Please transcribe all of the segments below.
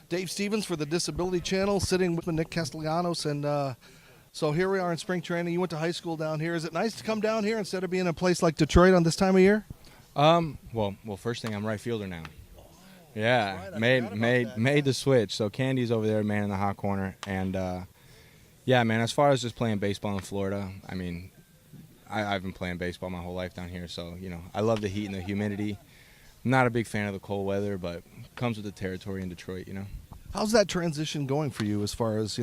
Dave Stevens for the Disability Channel, sitting with Nick Castellanos, and so here we are in spring training. You went to high school down here. Is it nice to come down here instead of being in a place like Detroit on this time of year? Well, first thing, I'm right fielder now. Yeah, made the switch. So Candy's over there, man in the hot corner, and yeah, man. As far as just playing baseball in Florida, I mean, I've been playing baseball my whole life down here, so I love the heat and the humidity. I'm not a big fan of the cold weather, but comes with the territory in Detroit, How's that transition going for you as far as,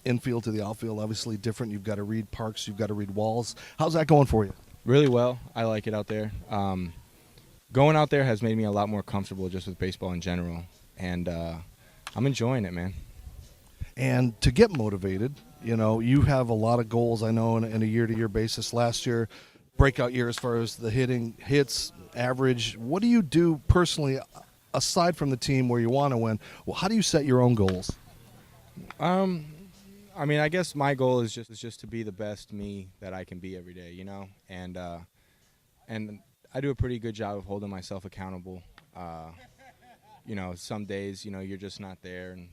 infield to the outfield? Obviously different. You've got to read parks, you've got to read walls. How's that going for you? Really well. I like it out there. Going out there has made me a lot more comfortable just with baseball in general, and I'm enjoying it, man. And to get motivated, you have a lot of goals, I know, in a year-to-year basis. Last year, breakout year as far as the hits, average. What do you do personally, aside from the team where you want to win? Well, how do you set your own goals? I mean, I guess my goal is just to be the best me that I can be every day, and I do a pretty good job of holding myself accountable. Some days, you're just not there, and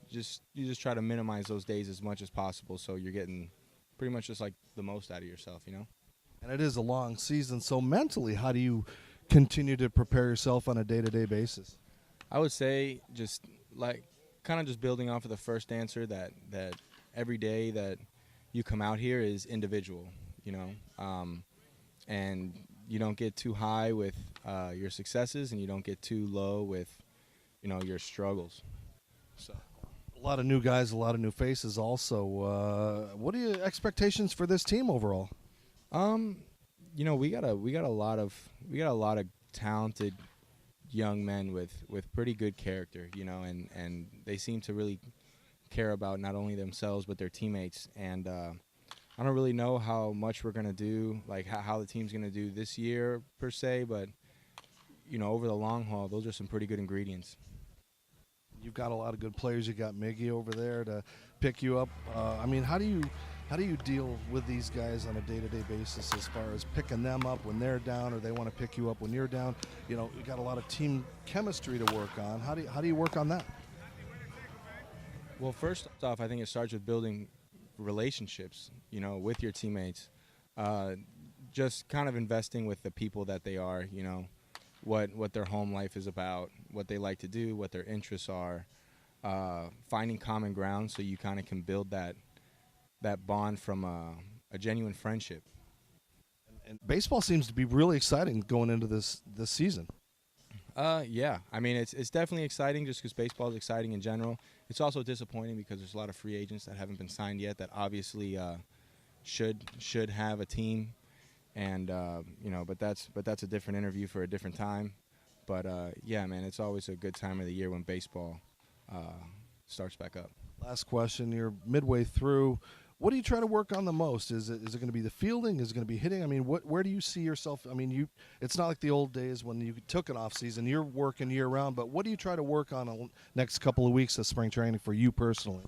you just try to minimize those days as much as possible, so you're getting pretty much just like the most out of yourself, And it is a long season, so mentally, how do you continue to prepare yourself on a day-to-day basis? I would say just like kind of just building off of the first answer that every day that you come out here is individual, and you don't get too high with your successes, and you don't get too low with, your struggles. So a lot of new guys, a lot of new faces. Also, what are your expectations for this team overall? We got a lot of talented young men with pretty good character, and they seem to really care about not only themselves but their teammates. And I don't really know how much we're gonna do, like how the team's gonna do this year per se, but over the long haul, those are some pretty good ingredients. You've got a lot of good players. You got Miggy over there to pick you up. I mean, how do you deal with these guys on a day-to-day basis as far as picking them up when they're down, or they want to pick you up when you're down? You got a lot of team chemistry to work on. How do you work on that? Well, first off, I think it starts with building relationships, with your teammates. Just kind of investing with the people that they are, what their home life is about, what they like to do, what their interests are, finding common ground so you kind of can build that bond from a genuine friendship. And baseball seems to be really exciting going into this season. Yeah, I mean, it's definitely exciting just because baseball is exciting in general. It's also disappointing because there's a lot of free agents that haven't been signed yet that obviously should have a team, and but that's a different interview for a different time. But yeah, man, it's always a good time of the year when baseball starts back up. Last question: you're midway through. What do you try to work on the most? Is it going to be the fielding? Is it going to be hitting? I mean, where do you see yourself? I mean, it's not like the old days when you took an off season. You're working year round, but what do you try to work on the next couple of weeks of spring training for you personally?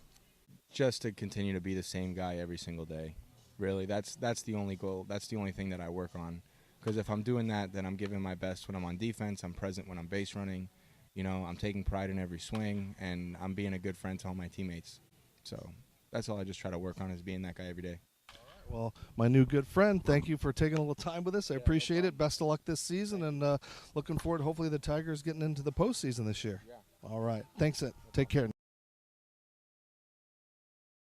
Just to continue to be the same guy every single day. Really, that's the only goal. That's the only thing that I work on. Because if I'm doing that, then I'm giving my best when I'm on defense. I'm present when I'm base running. I'm taking pride in every swing, and I'm being a good friend to all my teammates. So that's all I just try to work on, is being that guy every day. Well, my new good friend, thank you for taking a little time with us. I appreciate it. Best of luck this season, and looking forward to hopefully the Tigers getting into the postseason this year. All right. Thanks. Take care.